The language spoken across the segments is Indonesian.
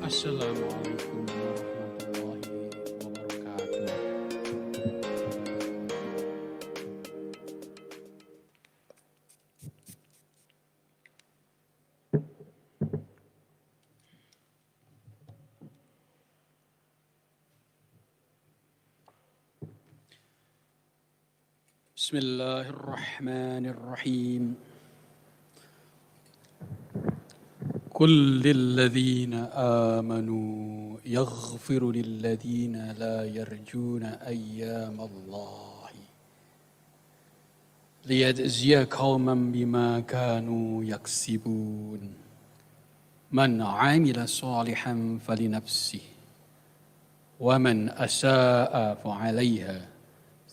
Assalamualaikum warahmatullahi wabarakatuh. Bismillahirrahmanirrahim. Qul lilladzina amanu yaghfiru lilladzina la yarjuna ayyamallahi liyajziya qauman bima kanu yaksibun. Man 'amila shalihan falinafsihi wa man asaa fa 'alaiha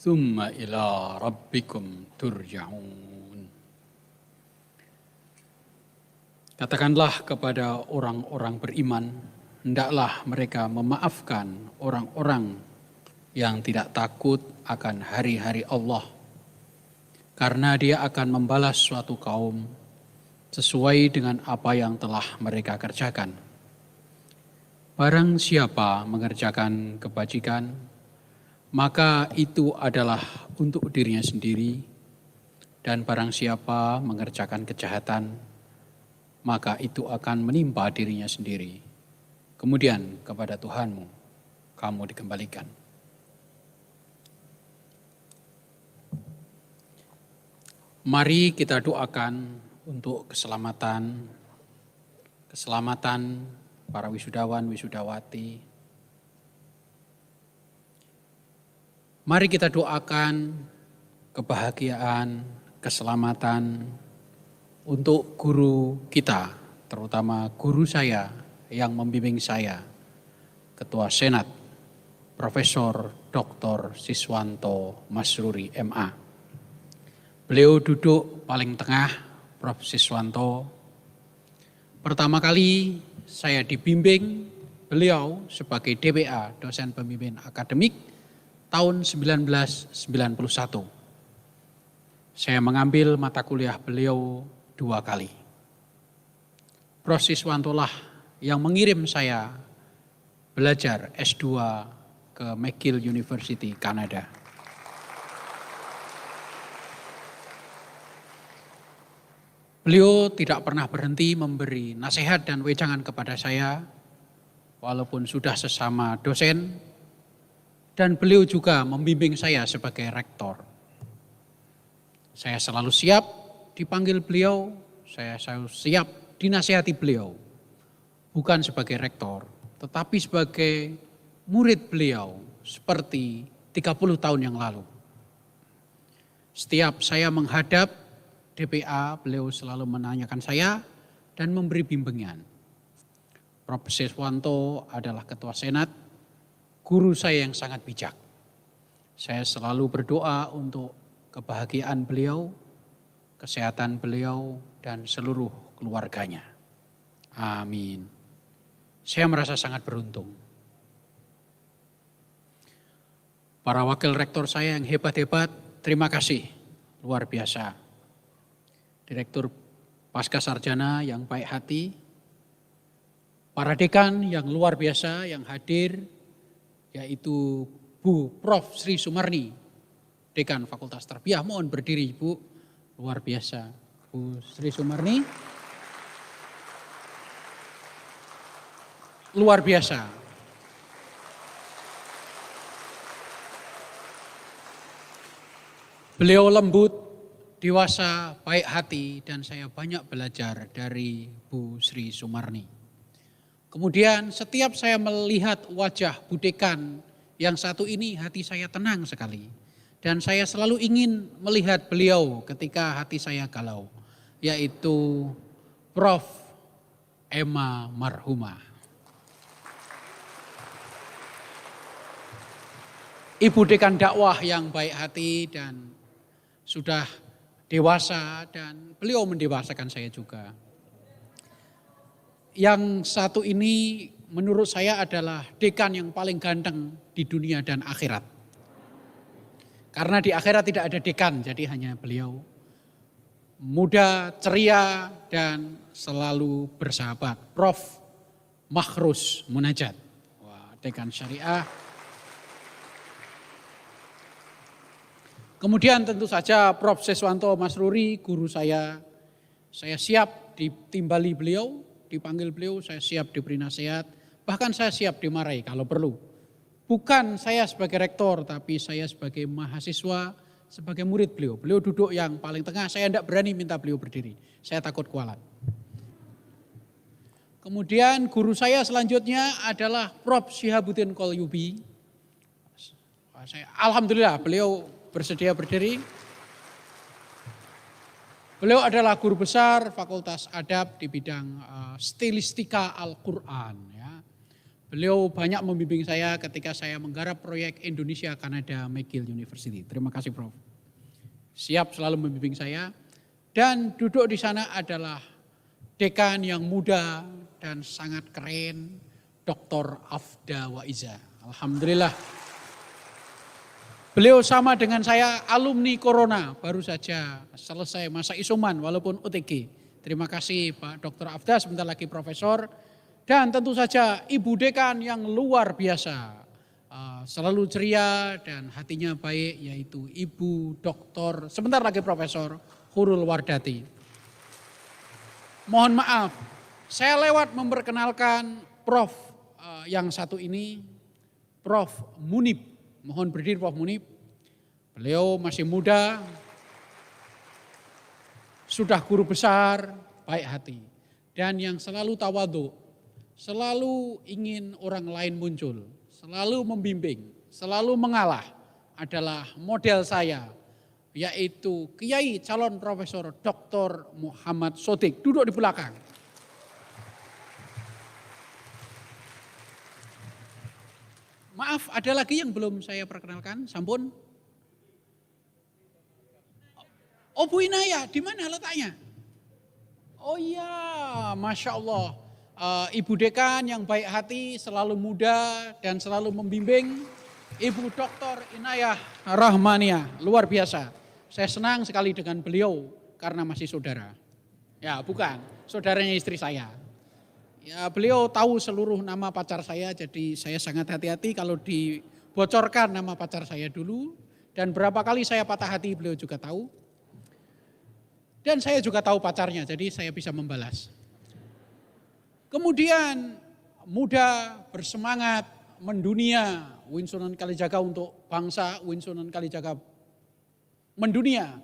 thumma ila rabbikum turja'un. Katakanlah kepada orang-orang beriman, hendaklah mereka memaafkan orang-orang yang tidak takut akan hari-hari Allah, karena Dia akan membalas suatu kaum sesuai dengan apa yang telah mereka kerjakan. Barang siapa mengerjakan kebajikan, maka itu adalah untuk dirinya sendiri, dan barang siapa mengerjakan kejahatan, maka itu akan menimpa dirinya sendiri. Kemudian kepada Tuhanmu kamu dikembalikan. Mari kita doakan untuk keselamatan para wisudawan, wisudawati. Mari kita doakan kebahagiaan, keselamatan untuk guru kita, terutama guru saya yang membimbing saya, Ketua Senat, Profesor Dr. Siswanto Masruri MA. Beliau duduk paling tengah, Prof. Siswanto. Pertama kali saya dibimbing beliau sebagai DPA, dosen pembimbing akademik, tahun 1991. Saya mengambil mata kuliah beliau 2 kali. Prof. Siswanto lah yang mengirim saya belajar S2 ke McGill University, Kanada. Beliau tidak pernah berhenti memberi nasihat dan wejangan kepada saya, walaupun sudah sesama dosen, dan beliau juga membimbing saya sebagai rektor. Saya selalu siap dipanggil beliau, saya selalu siap dinasihati beliau. Bukan sebagai rektor, tetapi sebagai murid beliau seperti 30 tahun yang lalu. Setiap saya menghadap DPA, beliau selalu menanyakan saya dan memberi bimbingan. Prof. Siswanto adalah Ketua Senat, guru saya yang sangat bijak. Saya selalu berdoa untuk kebahagiaan beliau, kesehatan beliau, dan seluruh keluarganya. Amin. Saya merasa sangat beruntung. Para wakil rektor saya yang hebat-hebat, terima kasih, luar biasa. Direktur Pasca Sarjana yang baik hati, para dekan yang luar biasa yang hadir, yaitu Bu Prof. Sri Sumarni, Dekan Fakultas Tarbiyah. Mohon berdiri Bu, luar biasa. Bu Sri Sumarni, luar biasa. Beliau lembut, dewasa, baik hati, dan saya banyak belajar dari Bu Sri Sumarni. Kemudian setiap saya melihat wajah Bu Dekan yang satu ini, hati saya tenang sekali. Dan saya selalu ingin melihat beliau ketika hati saya galau, yaitu Prof. Emma Marhumah. Ibu Dekan dakwah yang baik hati dan sudah dewasa, dan beliau mendewasakan saya juga. Yang satu ini menurut saya adalah dekan yang paling ganteng di dunia dan akhirat. Karena di akhirat tidak ada dekan, jadi hanya beliau. Muda, ceria, dan selalu bersahabat. Prof. Makhrus Munajat. Wah, dekan syariah. Kemudian tentu saja Prof. Seswanto Masruri, guru saya siap ditimbali beliau, dipanggil beliau, saya siap diberi nasihat, bahkan saya siap dimarahi kalau perlu. Bukan saya sebagai rektor, tapi saya sebagai mahasiswa, sebagai murid beliau. Beliau duduk yang paling tengah, saya tidak berani minta beliau berdiri, saya takut kualat. Kemudian guru saya selanjutnya adalah Prof. Syihabuddin Qalyubi. Alhamdulillah beliau bersedia berdiri. Beliau adalah guru besar Fakultas Adab di bidang stilistika Al-Quran. Ya. Beliau banyak membimbing saya ketika saya menggarap proyek Indonesia Kanada McGill University. Terima kasih Prof. Siap selalu membimbing saya. Dan duduk di sana adalah dekan yang muda dan sangat keren, Dr. Afda Waiza. Alhamdulillah. Beliau sama dengan saya alumni Corona, baru saja selesai masa isoman walaupun OTG. Terima kasih Pak Dr. Afda, sebentar lagi profesor. Dan tentu saja Ibu Dekan yang luar biasa, selalu ceria dan hatinya baik, yaitu Ibu Dr. sebentar lagi Profesor Hurul Wardati. Mohon maaf, saya lewat memperkenalkan Prof. Yang satu ini, Prof. Munib. Mohon berdiri Prof. Munib. Beliau masih muda, sudah guru besar, baik hati. Dan yang selalu tawadhu, selalu ingin orang lain muncul, selalu membimbing, selalu mengalah adalah model saya. Yaitu Kiai calon Profesor Dr. Muhammad Sodik, duduk di belakang. Maaf, ada lagi yang belum saya perkenalkan, sampun. Oh Bu Inaya, di mana letaknya? Oh iya, Masya Allah. Ibu Dekan yang baik hati, selalu muda dan selalu membimbing. Ibu Dr. Inayah Rahmania, luar biasa. Saya senang sekali dengan beliau karena masih saudara. Ya bukan, saudaranya istri saya. Ya, beliau tahu seluruh nama pacar saya, jadi saya sangat hati-hati kalau dibocorkan nama pacar saya dulu. Dan berapa kali saya patah hati beliau juga tahu. Dan saya juga tahu pacarnya, jadi saya bisa membalas. Kemudian muda, bersemangat, mendunia, Win Sunan Kalijaga untuk bangsa, Win Sunan Kalijaga mendunia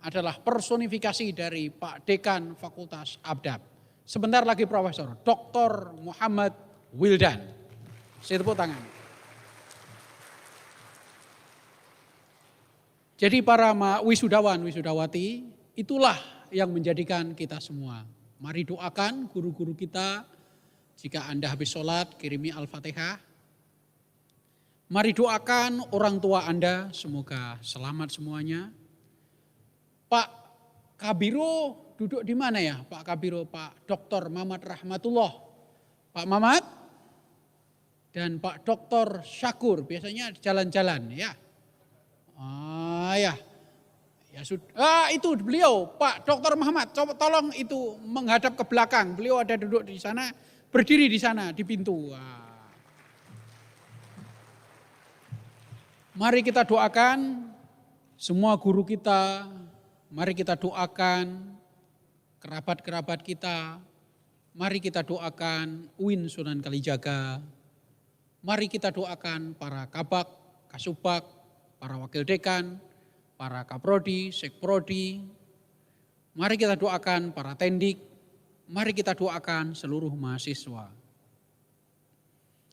adalah personifikasi dari Pak Dekan Fakultas Adab. Sebentar lagi Profesor Dr. Muhammad Wildan. Saya tepuk tangan. Jadi para wisudawan, wisudawati, itulah yang menjadikan kita semua. Mari doakan guru-guru kita. Jika Anda habis sholat, kirimi Al-Fatihah. Mari doakan orang tua Anda, semoga selamat semuanya. Pak Kabiro duduk di mana ya Pak Kabiro? Pak Dr. Mamat Rahmatullah. Pak Mamat dan Pak Dr. Syakur biasanya jalan-jalan ya. Ya. Ya sudah. Itu beliau Pak Dr. Muhammad. Coba tolong itu menghadap ke belakang. Beliau ada duduk di sana, berdiri di sana di pintu. Mari kita doakan semua guru kita. Mari kita doakan kerabat-kerabat kita, mari kita doakan UIN Sunan Kalijaga, mari kita doakan para kabak, kasubag, para wakil dekan, para kaprodi, sekprodi, mari kita doakan para tendik, mari kita doakan seluruh mahasiswa.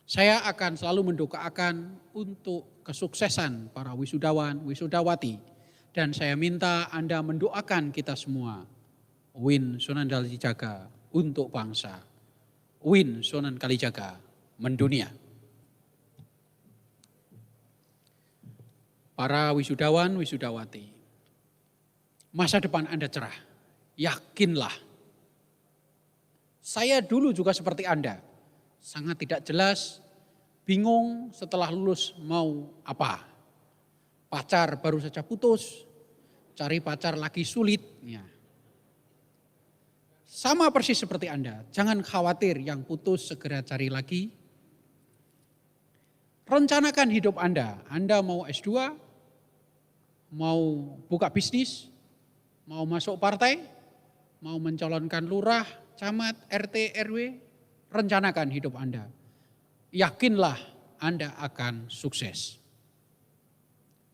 Saya akan selalu mendoakan untuk kesuksesan para wisudawan, wisudawati, dan saya minta Anda mendoakan kita semua. Win Sunan Kalijaga untuk bangsa. Win Sunan Kalijaga mendunia. Para wisudawan, wisudawati. Masa depan Anda cerah. Yakinlah. Saya dulu juga seperti Anda. Sangat tidak jelas, bingung setelah lulus mau apa. Pacar baru saja putus, cari pacar lagi sulit. Ya. sama persis seperti Anda. Jangan khawatir, yang putus segera cari lagi. Rencanakan hidup Anda. Anda mau S2, mau buka bisnis, mau masuk partai, mau mencalonkan lurah, camat, RT, RW, rencanakan hidup Anda. Yakinlah Anda akan sukses.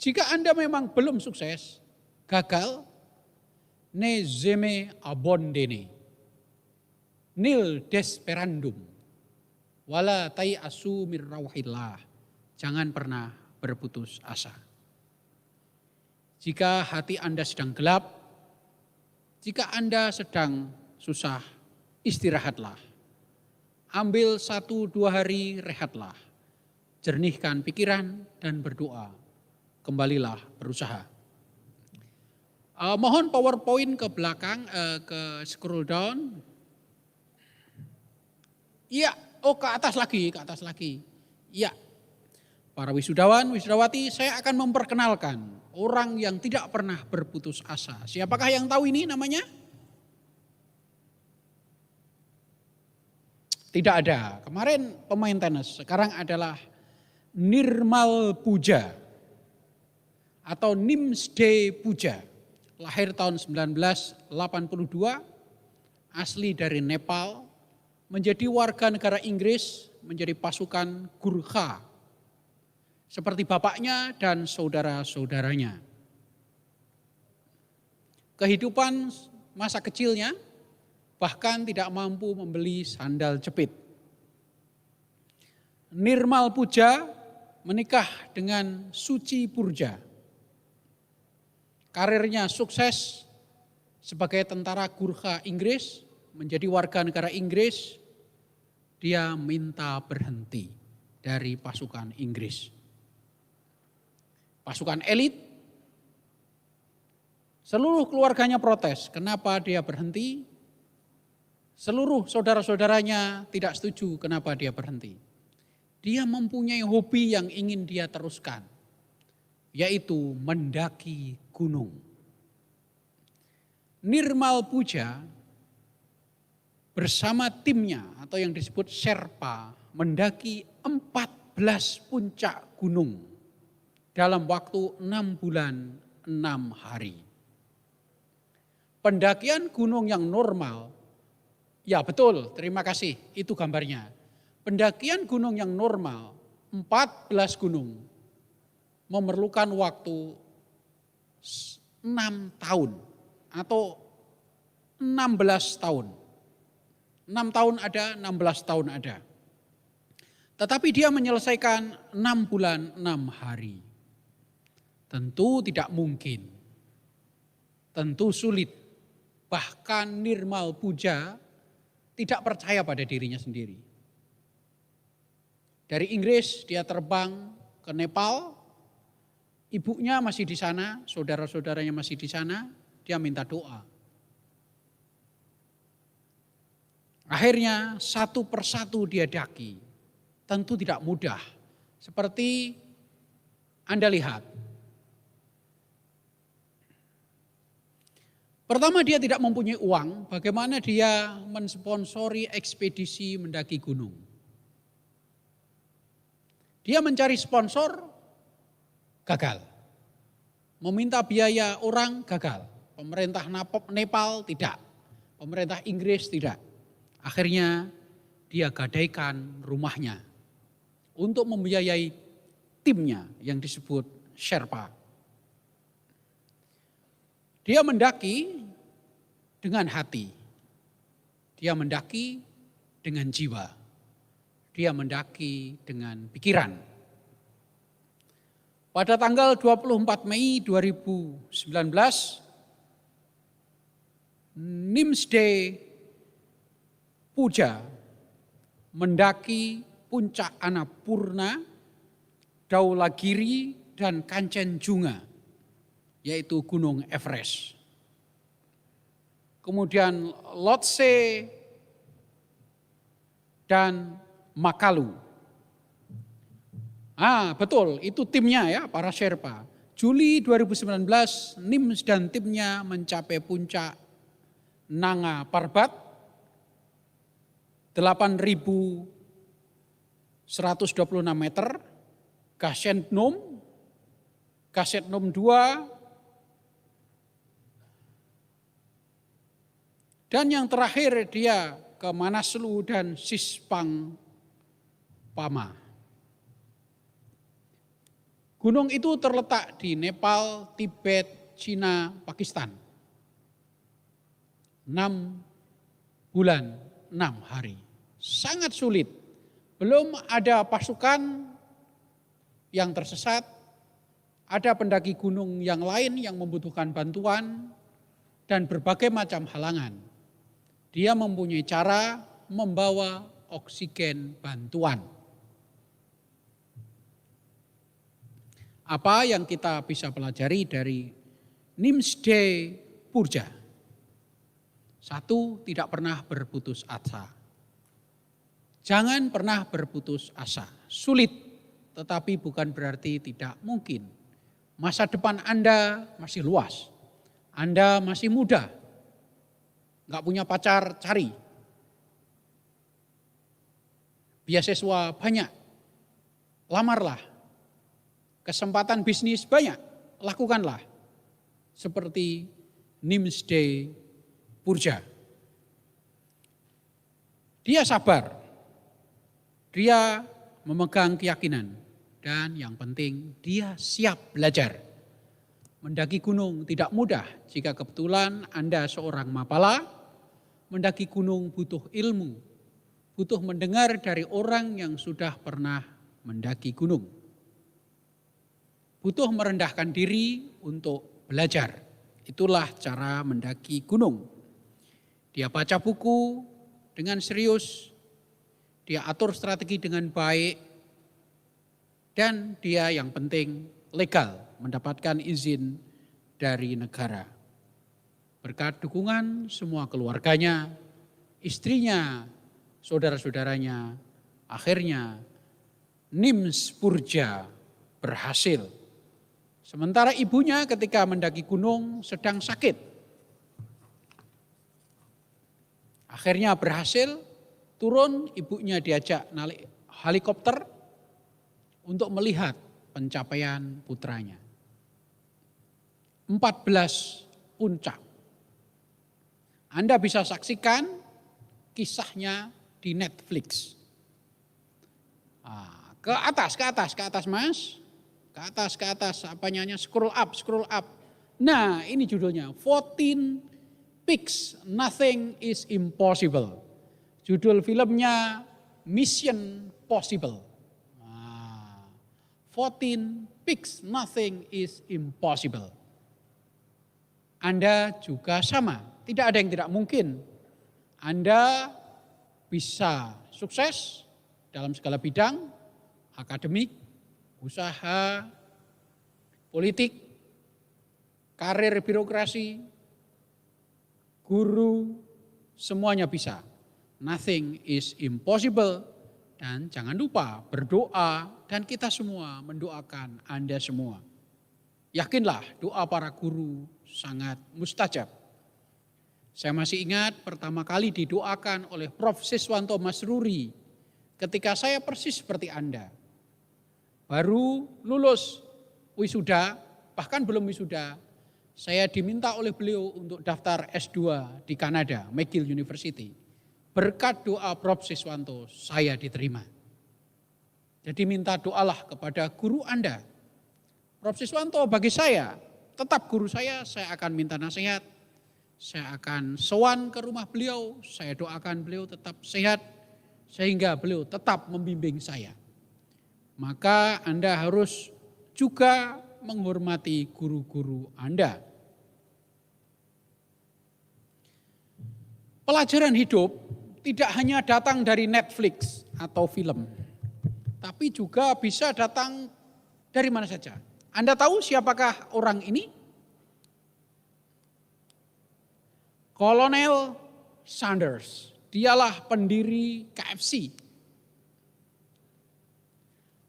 Jika Anda memang belum sukses, gagal, ne zeme abondene, nil desperandum, wala tai asu mir rawhillah. Jangan pernah berputus asa. Jika hati Anda sedang gelap, jika Anda sedang susah, istirahatlah. Ambil 1-2 hari rehatlah. Jernihkan pikiran dan berdoa. Kembalilah berusaha. Mohon PowerPoint ke belakang, ke scroll down. Iya, ke atas lagi. Iya. Para wisudawan, wisudawati, saya akan memperkenalkan orang yang tidak pernah berputus asa. Siapakah yang tahu ini namanya? Tidak ada. Kemarin pemain tenis, sekarang adalah Nirmal Puja atau Nimsde Puja. Lahir tahun 1982, asli dari Nepal, menjadi warga negara Inggris, menjadi pasukan Gurkha. Seperti bapaknya dan saudara-saudaranya. Kehidupan masa kecilnya bahkan tidak mampu membeli sandal jepit. Nirmal Puja menikah dengan Suci Purja. Karirnya sukses sebagai tentara Gurkha Inggris, menjadi warga negara Inggris. Dia minta berhenti dari pasukan Inggris. Pasukan elit, seluruh keluarganya protes. Kenapa dia berhenti? Seluruh saudara-saudaranya tidak setuju kenapa dia berhenti. Dia mempunyai hobi yang ingin dia teruskan, yaitu mendaki gunung. Nirmal Puja bersama timnya atau yang disebut Sherpa mendaki 14 puncak gunung dalam waktu 6 bulan 6 hari. Pendakian gunung yang normal, ya betul, terima kasih, itu gambarnya. Pendakian gunung yang normal, 14 gunung, memerlukan waktu 6 tahun atau 16 tahun. 6 tahun ada, 16 tahun ada. Tetapi dia menyelesaikan 6 bulan 6 hari. Tentu tidak mungkin, tentu sulit. Bahkan Nirmal Puja tidak percaya pada dirinya sendiri. Dari Inggris dia terbang ke Nepal, ibunya masih di sana, saudara-saudaranya masih di sana, dia minta doa. Akhirnya satu persatu dia daki, tentu tidak mudah. Seperti Anda lihat. Pertama dia tidak mempunyai uang, bagaimana dia mensponsori ekspedisi mendaki gunung. Dia mencari sponsor, gagal. Meminta biaya orang, gagal. Pemerintah Nepal tidak, pemerintah Inggris tidak. Akhirnya dia gadaikan rumahnya untuk membiayai timnya yang disebut Sherpa. Dia mendaki dengan hati, dia mendaki dengan jiwa, dia mendaki dengan pikiran. Pada tanggal 24 Mei 2019, Nimsde Puja mendaki puncak Annapurna, Dhaulagiri dan Kanchenjunga, yaitu Gunung Everest. Kemudian Lhotse dan Makalu. Betul, itu timnya ya, para Sherpa. Juli 2019, Nims dan timnya mencapai puncak Nanga Parbat 8.126 meter, Kasetnum 2, dan yang terakhir dia ke Manaslu dan Sispang Pama. Gunung itu terletak di Nepal, Tibet, Cina, Pakistan. 6 bulan, 6 hari. Sangat sulit. Belum ada pasukan yang tersesat, ada pendaki gunung yang lain yang membutuhkan bantuan, dan berbagai macam halangan. Dia mempunyai cara membawa oksigen bantuan. Apa yang kita bisa pelajari dari Nimsdai Purja? 1, tidak pernah berputus asa. Jangan pernah berputus asa. Sulit, tetapi bukan berarti tidak mungkin. Masa depan Anda masih luas. Anda masih muda. Enggak punya pacar, cari. Beasiswa banyak. Lamarlah. Kesempatan bisnis banyak. Lakukanlah. Seperti Nimsdai Purja. Dia sabar. Dia memegang keyakinan. Dan yang penting dia siap belajar. Mendaki gunung tidak mudah jika kebetulan Anda seorang mapala. Mendaki gunung butuh ilmu. Butuh mendengar dari orang yang sudah pernah mendaki gunung. Butuh merendahkan diri untuk belajar. Itulah cara mendaki gunung. Dia baca buku dengan serius. Dia atur strategi dengan baik. Dan dia yang penting legal, mendapatkan izin dari negara. Berkat dukungan semua keluarganya, istrinya, saudara-saudaranya, akhirnya Nims Purja berhasil. Sementara ibunya ketika mendaki gunung sedang sakit. Akhirnya berhasil turun, ibunya diajak naik helikopter untuk melihat pencapaian putranya. 14 puncak. Anda bisa saksikan kisahnya di Netflix. Ke atas Mas. Ke atas, apa nyanyi, scroll up. Nah ini judulnya, 14 Peaks, Nothing is Impossible. Judul filmnya Mission Possible. 14 Peaks, Nothing is Impossible. Anda juga sama, tidak ada yang tidak mungkin. Anda bisa sukses dalam segala bidang, akademik, usaha, politik, karir birokrasi, guru, semuanya bisa. Nothing is impossible. Dan jangan lupa berdoa dan kita semua mendoakan Anda semua. Yakinlah doa para guru sangat mustajab. Saya masih ingat pertama kali didoakan oleh Prof. Siswanto Masruri ketika saya persis seperti Anda. Baru lulus wisuda, bahkan belum wisuda, saya diminta oleh beliau untuk daftar S2 di Kanada, McGill University. Berkat doa Prof. Siswanto, saya diterima. Jadi minta doalah kepada guru Anda. Prof. Siswanto bagi saya, tetap guru saya akan minta nasihat, saya akan sowan ke rumah beliau, saya doakan beliau tetap sehat, sehingga beliau tetap membimbing saya. Maka Anda harus juga menghormati guru-guru Anda. Pelajaran hidup tidak hanya datang dari Netflix atau film, tapi juga bisa datang dari mana saja. Anda tahu siapakah orang ini? Kolonel Sanders, dialah pendiri KFC.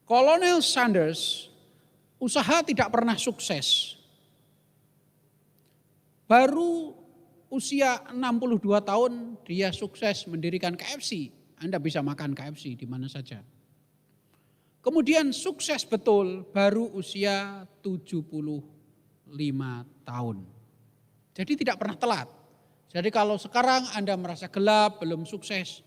Kolonel Sanders usaha tidak pernah sukses. Baru usia 62 tahun dia sukses mendirikan KFC. Anda bisa makan KFC di mana saja. Kemudian sukses betul baru usia 75 tahun. Jadi tidak pernah telat. Jadi kalau sekarang Anda merasa gelap, belum sukses,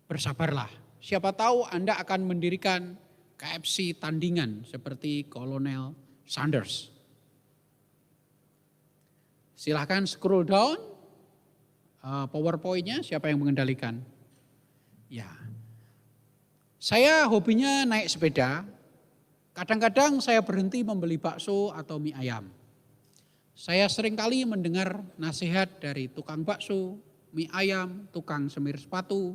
bersabarlah. Siapa tahu Anda akan mendirikan KFC tandingan seperti Kolonel Sanders. Silahkan scroll down PowerPoint-nya, siapa yang mengendalikan? Ya, saya hobinya naik sepeda. Kadang-kadang saya berhenti membeli bakso atau mie ayam. Saya seringkali mendengar nasihat dari tukang bakso, mie ayam, tukang semir sepatu,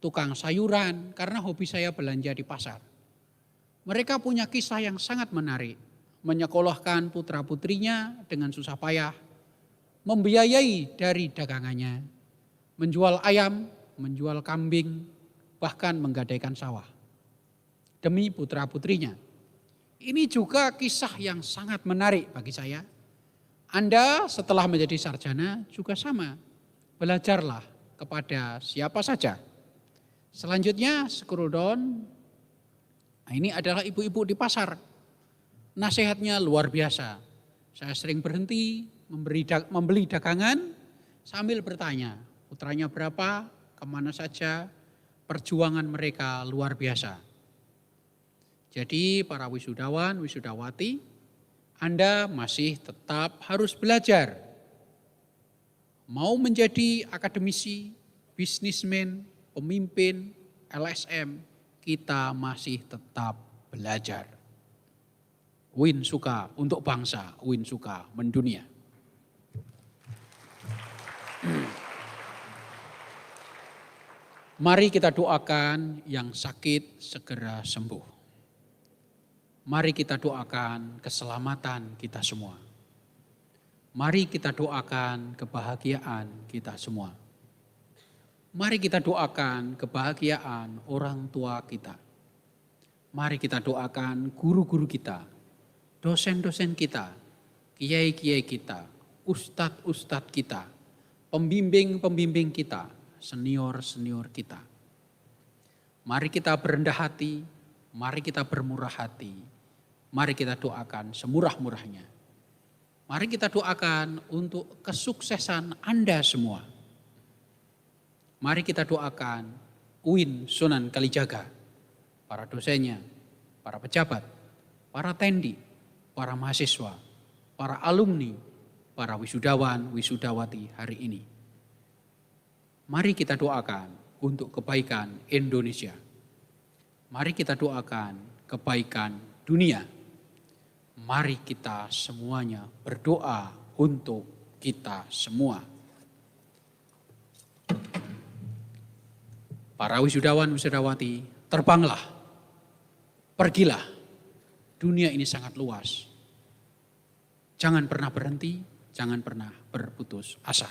tukang sayuran, karena hobi saya belanja di pasar. Mereka punya kisah yang sangat menarik, menyekolahkan putra-putrinya dengan susah payah, membiayai dari dagangannya, menjual ayam, menjual kambing, bahkan menggadaikan sawah demi putra-putrinya. Ini juga kisah yang sangat menarik bagi saya. Anda setelah menjadi sarjana juga sama. Belajarlah kepada siapa saja. Selanjutnya scroll down. Nah, ini adalah ibu-ibu di pasar. Nasihatnya luar biasa. Saya sering berhenti membeli dagangan sambil bertanya, putranya berapa, kemana saja, perjuangan mereka luar biasa. Jadi para wisudawan, wisudawati, Anda masih tetap harus belajar. Mau menjadi akademisi, bisnismen, pemimpin, LSM, kita masih tetap belajar. Win suka untuk bangsa, win suka mendunia. Mari kita doakan yang sakit segera sembuh. Mari kita doakan keselamatan kita semua. Mari kita doakan kebahagiaan kita semua. Mari kita doakan kebahagiaan orang tua kita. Mari kita doakan guru-guru kita, dosen-dosen kita, kiai-kiai kita, ustadz-ustadz kita, pembimbing-pembimbing kita, senior-senior kita. Mari kita berendah hati, mari kita bermurah hati. Mari kita doakan semurah-murahnya. Mari kita doakan untuk kesuksesan Anda semua. Mari kita doakan UIN Sunan Kalijaga, para dosennya, para pejabat, para tendi, para mahasiswa, para alumni, para wisudawan, wisudawati hari ini. Mari kita doakan untuk kebaikan Indonesia. Mari kita doakan kebaikan dunia. Mari kita semuanya berdoa untuk kita semua. Para wisudawan, wisudawati, terbanglah, pergilah. Dunia ini sangat luas. Jangan pernah berhenti, jangan pernah berputus asa.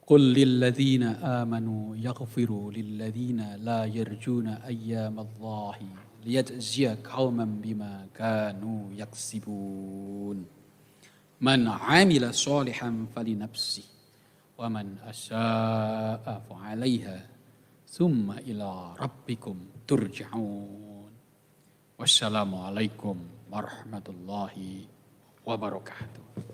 Qul lilladzina amanu yaghfiru lilladzina la yarjuna ayyamallahi liyajziya qauman bima kanu yaksibun. Man 'amila shalihan falinafsihi wa man asaa'a fa'alaiha thumma ila rabbikum turja'un. Wassalamualaikum warahmatullahi wabarakatuh.